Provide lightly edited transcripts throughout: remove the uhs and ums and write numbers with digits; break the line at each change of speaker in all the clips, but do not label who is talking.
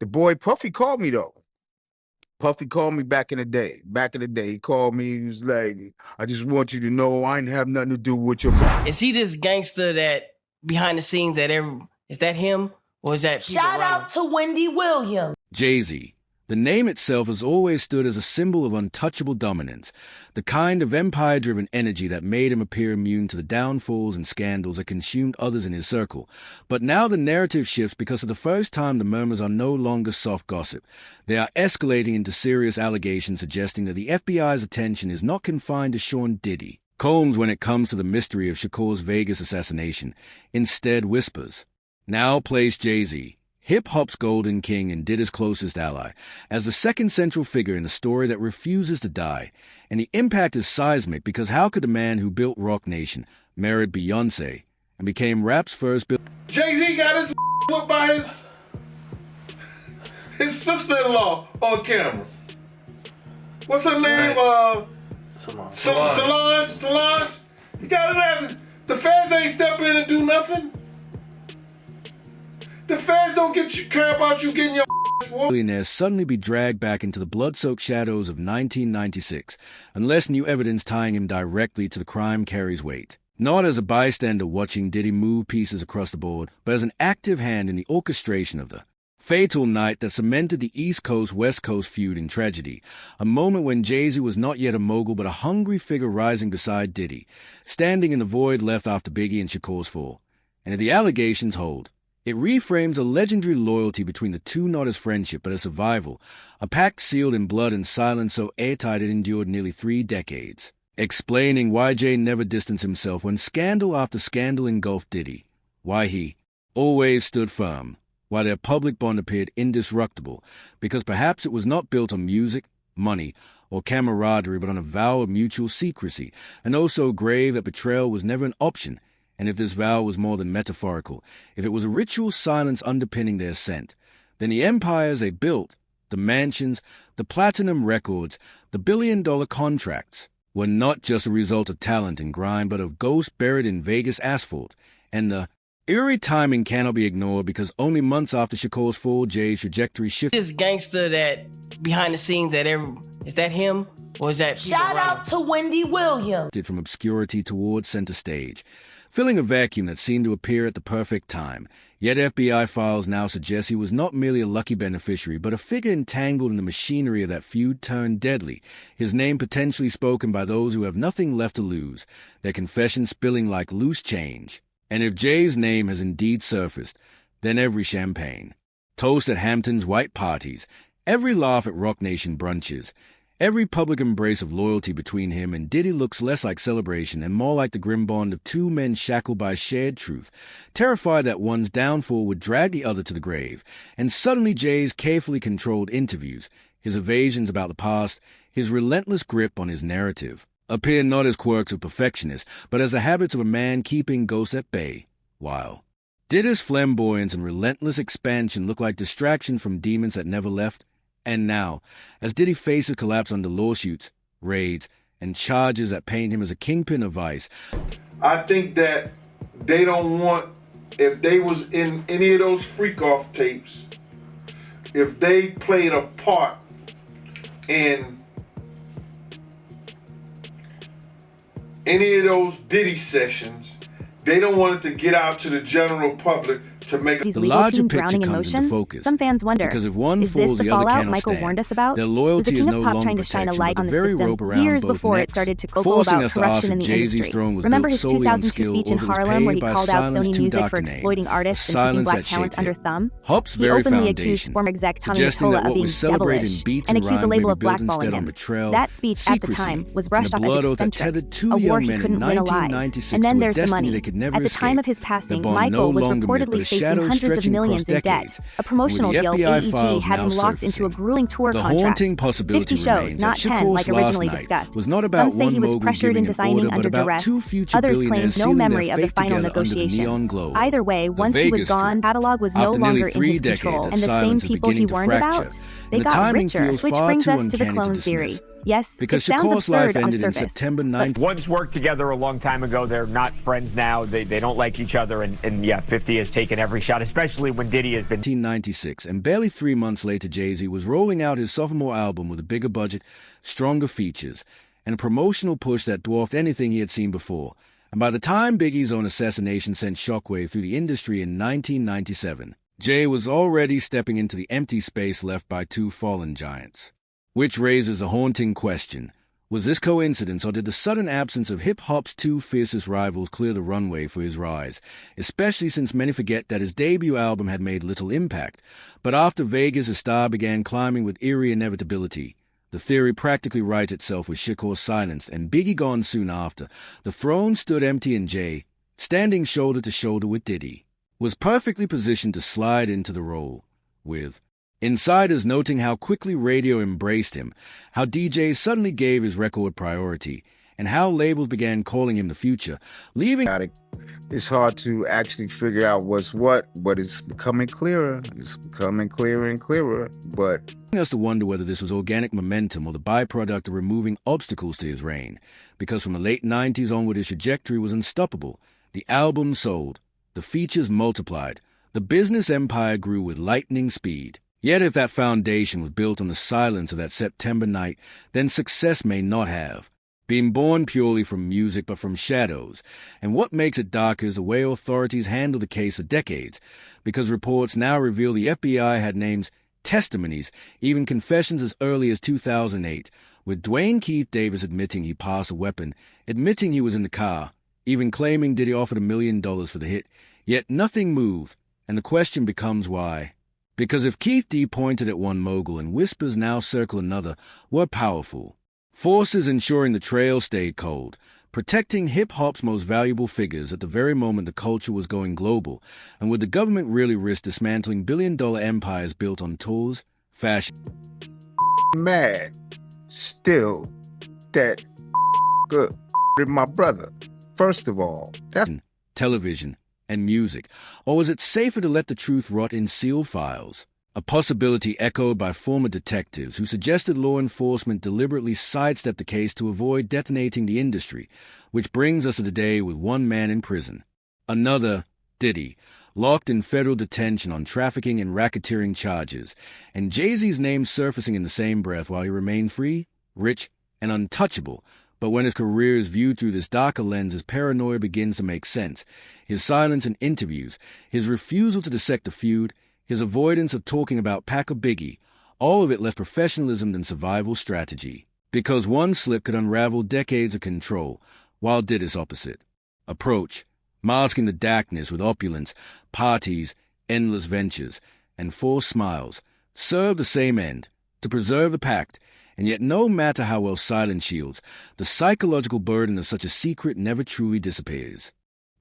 The boy Puffy called me though. Puffy called me back in the day. He called me. He was like, "I just want you to know I ain't have nothing to do with your brother."
Is he this gangster that behind the scenes is that him or is that people
Shout
running?
out to Wendy Williams.
Jay-Z. The name itself has always stood as a symbol of untouchable dominance, the kind of empire-driven energy that made him appear immune to the downfalls and scandals that consumed others in his circle. But now the narrative shifts because for the first time the murmurs are no longer soft gossip. They are escalating into serious allegations suggesting that the FBI's attention is not confined to Sean Diddy, Combs when it comes to the mystery of Shakur's Vegas assassination. Instead whispers. Now plays Jay-Z, hip-hop's golden king and Diddy's closest ally, as the second central figure in a story that refuses to die. And the impact is seismic because how could the man who built Rock Nation married Beyonce and became rap's first
Jay-Z got his whooped by his sister-in-law on camera. What's her name? Solange. You got it. The feds ain't step in and do nothing. The feds don't care about you getting your
billionaires suddenly be dragged back into the blood-soaked shadows of 1996, unless new evidence tying him directly to the crime carries weight. Not as a bystander watching Diddy move pieces across the board, but as an active hand in the orchestration of the fatal night that cemented the East Coast-West Coast feud in tragedy, a moment when Jay-Z was not yet a mogul but a hungry figure rising beside Diddy, standing in the void left after Biggie and Shakur's fall. And if the allegations hold, it reframes a legendary loyalty between the two, not as friendship, but as survival, a pact sealed in blood and silence so airtight it endured nearly 3 decades. Explaining why Jay never distanced himself when scandal after scandal engulfed Diddy, why he always stood firm, why their public bond appeared indestructible, because perhaps it was not built on music, money, or camaraderie, but on a vow of mutual secrecy, an oath so grave that betrayal was never an option. And if this vow was more than metaphorical, if it was a ritual silence underpinning their ascent, then the empires they built, the mansions, the platinum records, the billion-dollar contracts, were not just a result of talent and grind, but of ghosts buried in Vegas asphalt. And the eerie timing cannot be ignored because only months after Shakur's fall, Jay's trajectory shifted.
This gangster that behind the scenes is that him or is that people
Shout
running?
out to Wendy Williams.
From obscurity towards center stage, filling a vacuum that seemed to appear at the perfect time. Yet FBI files now suggest he was not merely a lucky beneficiary, but a figure entangled in the machinery of that feud turned deadly, his name potentially spoken by those who have nothing left to lose, their confession spilling like loose change. And if Jay's name has indeed surfaced, then every champagne, toast at Hampton's white parties, every laugh at Rock Nation brunches, every public embrace of loyalty between him and Diddy looks less like celebration and more like the grim bond of two men shackled by shared truth, terrified that one's downfall would drag the other to the grave. And suddenly Jay's carefully controlled interviews, his evasions about the past, his relentless grip on his narrative, appear not as quirks of perfectionist, but as the habits of a man keeping ghosts at bay, while Diddy's flamboyance and relentless expansion look like distraction from demons that never left. And now, as Diddy faces collapse under lawsuits, raids, and charges that paint him as a kingpin of vice,
I think that they don't want, if they was in any of those freak-off tapes, if they played a part in any of those Diddy sessions, they don't want it to get out to the general public to make
the legal team drowning in emotions. Some fans wonder,
because if one
is this
falls,
the
the other
fallout
cannot
Michael
stand.
warned us about?
Their loyalty
Was the king
is
of
no
pop
longer
trying to shine a
protection,
light
but
on the
very
system
rope around
years
both
before
necks,
it started to vocal
forcing
about
us to ask
corruption
if
in the
Jay-Z's
industry?
throne was
Remember
built
his
solely on
2002
skill
speech in
or was
Harlem where he
paid by
called out
silence
Sony
too
Music
dark
for
to name?
exploiting artists and
Silence
keeping black
that
talent
shaped
under
him.
thumb?
Hop's
He
very
openly accused
foundation,
former exec Tommy
suggesting
Mottola
that
of
what
being
was celebrated in
devilish
beats
and
and
accused the
rhyme
label
may
of
be built instead
blackballing
on
him.
betrayal,
That speech at the
secrecy,
time was
and
brushed
the
off
blood
as
oath that
eccentric,
tethered two
a war
young
he
men in
couldn't win alive.
1996
And then
to a
there's the
destiny
money.
they could never
At the time
escape.
of his
The
passing,
bond
Michael
no
was
longer myth, but
reportedly
a
facing
shadow
hundreds of
stretching
millions
across
in debt.
decades.
A promotional
And with the
deal
FBI
AEG
files
had him
now
locked into a
surfacing,
grueling tour
the
contract.
haunting possibility
50 shows,
remains
not
that
10 like
Shakur's
originally
last night
discussed.
was not
Some
about
say
one
he was
mogul
pressured
giving
into
an
signing
order,
under
but about
duress.
two future
Others
billionaires
claimed no
sealing their
memory of the
fate
final
together under the neon
negotiations.
glow.
Either way,
The
once he was
Vegas
gone,
Strip.
catalog was no
After nearly
longer in
3
his
decades
control,
of
and the same
silence is
people he
beginning to
warned
fracture,
about, they
and the
got
timing
richer,
feels
which
far
brings
too
us to the
uncanny
clone
to
theory.
dismiss.
Yes,
because
it sounds
Shakur's life
absurd on the
ended in
surface.
September 9th.
Once worked together a long time ago. They're not friends now. They don't like each other. And yeah, 50 has taken every shot, especially when Diddy has been
1996, and barely 3 months later, Jay-Z was rolling out his sophomore album with a bigger budget, stronger features, and a promotional push that dwarfed anything he had seen before. And by the time Biggie's own assassination sent shockwave through the industry in 1997, Jay was already stepping into the empty space left by two fallen giants. Which raises a haunting question. Was this coincidence, or did the sudden absence of hip-hop's two fiercest rivals clear the runway for his rise, especially since many forget that his debut album had made little impact? But after Vegas, his star began climbing with eerie inevitability. The theory practically writes itself with Shakur silenced and Biggie gone soon after. The throne stood empty, and Jay, standing shoulder to shoulder with Diddy, was perfectly positioned to slide into the role, with insiders noting how quickly radio embraced him, how DJs suddenly gave his record priority, and how labels began calling him the future, leaving
it's hard to actually figure out what's what, but it's becoming clearer. It's becoming clearer and clearer, but
us to wonder whether this was organic momentum or the byproduct of removing obstacles to his reign, because from the late 90s onward his trajectory was unstoppable. The album sold, the features multiplied, the business empire grew with lightning speed. Yet if that foundation was built on the silence of that September night, then success may not have been born purely from music but from shadows. And what makes it darker is the way authorities handled the case for decades, because reports now reveal the FBI had names, testimonies, even confessions as early as 2008, with Dwayne Keith Davis admitting he passed a weapon, admitting he was in the car, even claiming Diddy offered $1 million for the hit. Yet nothing moved, and the question becomes why. Because if Keith D pointed at one mogul and whispers now circle another were powerful, forces ensuring the trail stayed cold, protecting hip-hop's most valuable figures at the very moment the culture was going global, and would the government really risk dismantling billion-dollar empires built on tours, fashion?
mad still that good my brother. First of all, that's
television and music, or was it safer to let the truth rot in sealed files? A possibility echoed by former detectives who suggested law enforcement deliberately sidestep the case to avoid detonating the industry, which brings us to today with one man in prison. Another, Diddy, locked in federal detention on trafficking and racketeering charges, and Jay-Z's name surfacing in the same breath while he remained free, rich, and untouchable. But when his career is viewed through this darker lens, his paranoia begins to make sense. His silence in interviews, his refusal to dissect the feud, his avoidance of talking about Pac or Biggie, all of it left professionalism than survival strategy. Because one slip could unravel decades of control, while Diddy's opposite. Approach, masking the darkness with opulence, parties, endless ventures, and forced smiles, serve the same end, to preserve the pact. And yet no matter how well silence shields, the psychological burden of such a secret never truly disappears.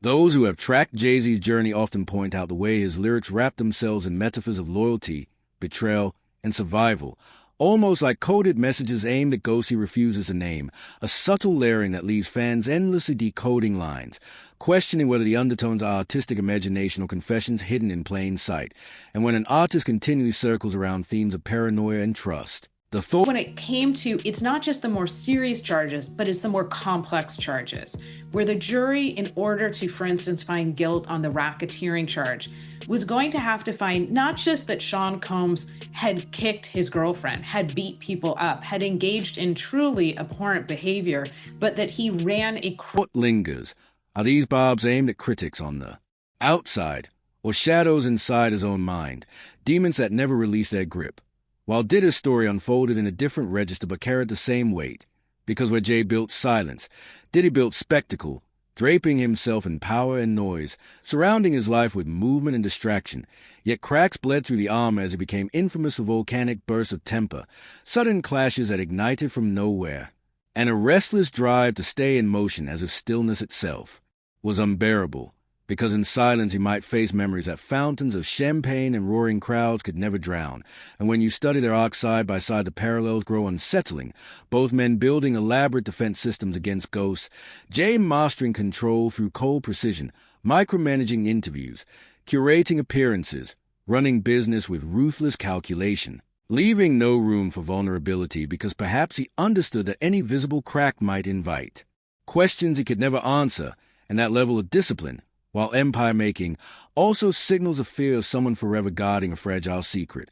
Those who have tracked Jay-Z's journey often point out the way his lyrics wrap themselves in metaphors of loyalty, betrayal, and survival, almost like coded messages aimed at ghosts he refuses to name, a subtle layering that leaves fans endlessly decoding lines, questioning whether the undertones are artistic imagination or confessions hidden in plain sight. And when an artist continually circles around themes of paranoia and trust,
when it came to, it's not just the more serious charges, but it's the more complex charges, where the jury, in order to, for instance, find guilt on the racketeering charge, was going to have to find not just that Sean Combs had kicked his girlfriend, had beat people up, had engaged in truly abhorrent behavior, but that he ran a...
What lingers? Are these barbs aimed at critics on the outside, or shadows inside his own mind, demons that never release their grip? While Diddy's story unfolded in a different register but carried the same weight, because where Jay built silence, Diddy built spectacle, draping himself in power and noise, surrounding his life with movement and distraction. Yet cracks bled through the armor as he became infamous for volcanic bursts of temper, sudden clashes that ignited from nowhere, and a restless drive to stay in motion as if stillness itself was unbearable. Because in silence he might face memories that fountains of champagne and roaring crowds could never drown. And when you study their arcs side by side, the parallels grow unsettling. Both men building elaborate defense systems against ghosts, Jay mastering control through cold precision, micromanaging interviews, curating appearances, running business with ruthless calculation. leaving no room for vulnerability because perhaps he understood that any visible crack might invite questions he could never answer, and that level of discipline, while empire-making, also signals a fear of someone forever guarding a fragile secret.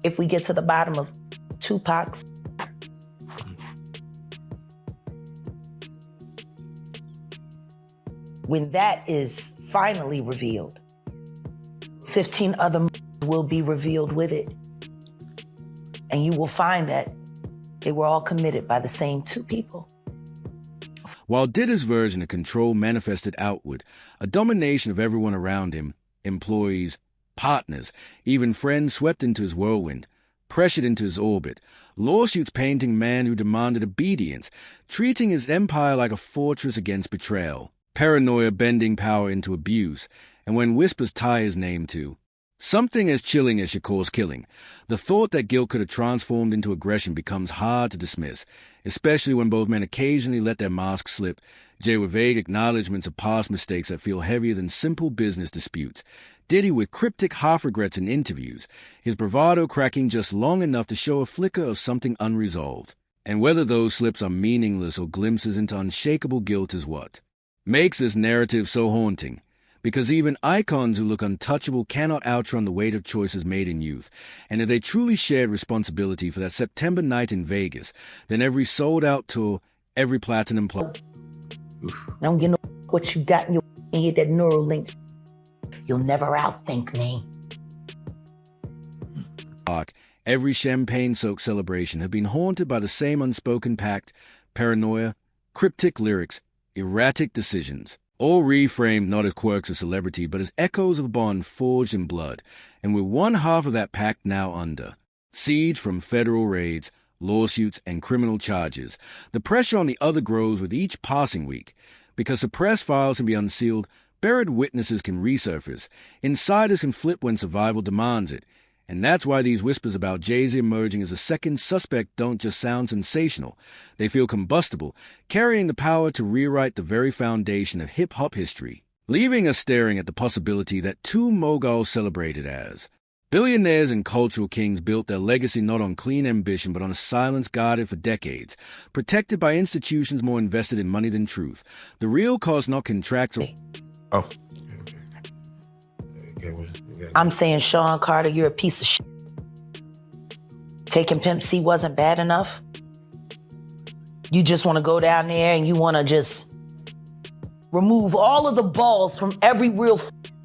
If we get to the bottom of Tupac's, when that is finally revealed, 15 other will be revealed with it. And you will find that they were all committed by the same two people.
While Diddy's version of control manifested outward, a domination of everyone around him, employees, partners, even friends swept into his whirlwind, pressured into his orbit, lawsuits painting man who demanded obedience, treating his empire like a fortress against betrayal, paranoia bending power into abuse, and when whispers tie his name to something as chilling as Shakur's killing, the thought that guilt could have transformed into aggression becomes hard to dismiss, especially when both men occasionally let their masks slip, Jay with vague acknowledgments of past mistakes that feel heavier than simple business disputes, Diddy with cryptic half-regrets in interviews, his bravado cracking just long enough to show a flicker of something unresolved. And whether those slips are meaningless or glimpses into unshakable guilt is what makes this narrative so haunting. Because even icons who look untouchable cannot outrun the weight of choices made in youth. And if they truly shared responsibility for that September night in Vegas, then every sold-out tour, every platinum
don't get no what you got in your head, that neural link. You'll never outthink me.
Every champagne-soaked celebration have been haunted by the same unspoken pact, paranoia, cryptic lyrics, erratic decisions. All reframed not as quirks of celebrity, but as echoes of a bond forged in blood, and with one half of that pact now under siege from federal raids, lawsuits, and criminal charges, the pressure on the other grows with each passing week. Because suppressed files can be unsealed, buried witnesses can resurface, insiders can flip when survival demands it, and that's why these whispers about Jay-Z emerging as a second suspect don't just sound sensational. They feel combustible, carrying the power to rewrite the very foundation of hip-hop history, leaving us staring at the possibility that two moguls celebrated as billionaires and cultural kings built their legacy not on clean ambition but on a silence guarded for decades, protected by institutions more invested in money than truth. The real cost not contractual.
Oh.
I'm saying, Sean Carter, you're a piece of shit. Taking Pimp C wasn't bad enough. You just want to go down there and you want to just remove all of the balls from every real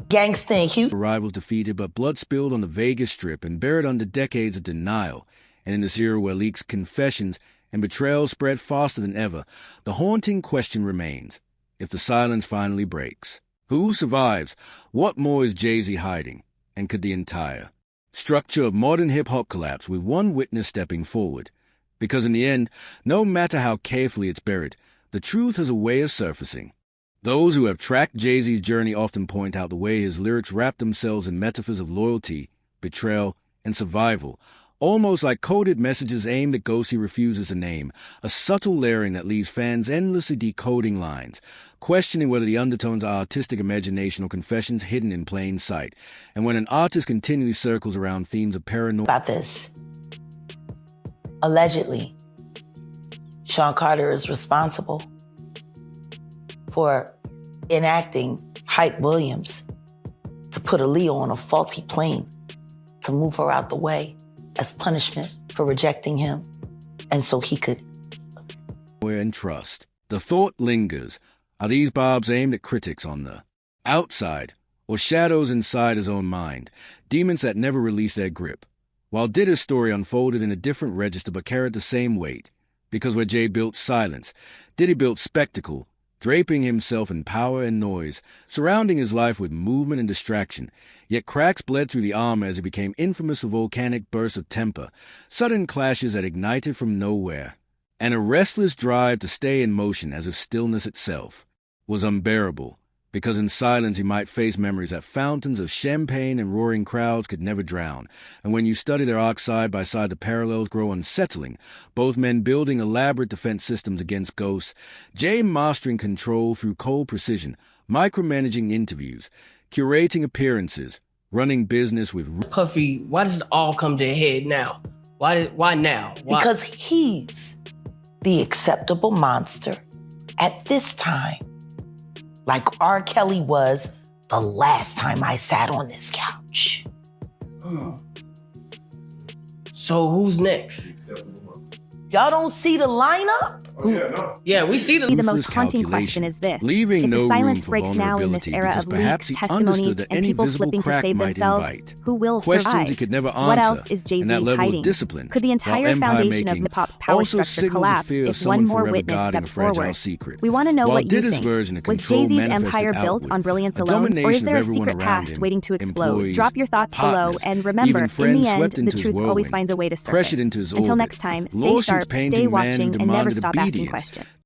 gangster in Houston.
Rivals defeated, but blood spilled on the Vegas Strip and buried under decades of denial. And in this era where leaks, confessions, and betrayal spread faster than ever, the haunting question remains: if the silence finally breaks, who survives? What more is Jay-Z hiding? And could the entire structure of modern hip-hop collapse with one witness stepping forward? Because in the end, no matter how carefully it's buried, the truth has a way of surfacing. Those who have tracked Jay-Z's journey often point out the way his lyrics wrap themselves in metaphors of loyalty, betrayal, and survival, almost like coded messages aimed at ghosts he refuses to name, a subtle layering that leaves fans endlessly decoding lines, questioning whether the undertones are artistic imagination or confessions hidden in plain sight. And when an artist continually circles around themes of paranoia...
About this. Allegedly, Sean Carter is responsible for enacting Hype Williams to put Aaliyah on a faulty plane to move her out the way as punishment for rejecting him, and so he could...
and trust. The thought lingers. Are these barbs aimed at critics on the outside, or shadows inside his own mind, demons that never release their grip? While Diddy's story unfolded in a different register but carried the same weight, because where Jay built silence, Diddy built spectacle, draping himself in power and noise, surrounding his life with movement and distraction. Yet cracks bled through the armor as he became infamous for volcanic bursts of temper, sudden clashes that ignited from nowhere, and a restless drive to stay in motion as if stillness itself was unbearable, because in silence he might face memories that fountains of champagne and roaring crowds could never drown. And when you study their arcs side by side, the parallels grow unsettling, both men building elaborate defense systems against ghosts, Jay mastering control through cold precision, micromanaging interviews, curating appearances, running business with...
Puffy, why does it all come to a head now? Why now? Why?
Because he's the acceptable monster at this time. Like R. Kelly was the last time I sat on this couch.
So who's next?
Y'all don't see the lineup?
Yeah, we see
The most haunting question is this.
Leaving
if
no
the silence
room for
breaks now in this
vulnerability
era
because
of
perhaps
leaks,
he
testimonies,
understood that
and
any
people
visible
flipping to
crack
save
might
themselves,
invite
who will
questions
survive?
he could never
What
answer,
else is Jay-Z
and that level of
hiding?
discipline,
Could the entire
while empire
foundation of
making
hip-hop's power
also
structure
signals a
collapse
fear of
if
someone
one more
forever
witness
guarding a
steps
fragile
forward?
secret.
We want to know
While
what you
Diddy's
think.
version of
Was
control
Jay-Z's
manifested
empire built
outward,
on brilliance
a
alone, or is
domination
there a
of everyone
secret
around
past
him,
waiting to explode?
employees,
Drop your thoughts below,
partners,
and remember,
even
in
friends
the end,
swept
the
into his
truth always
whirlwind,
finds a way to
pressured
surface.
into his
Until
orbit.
next time, stay
Lawsuits
sharp,
painting
stay
the man who
watching, and never
demanded
stop asking
obedience.
questions.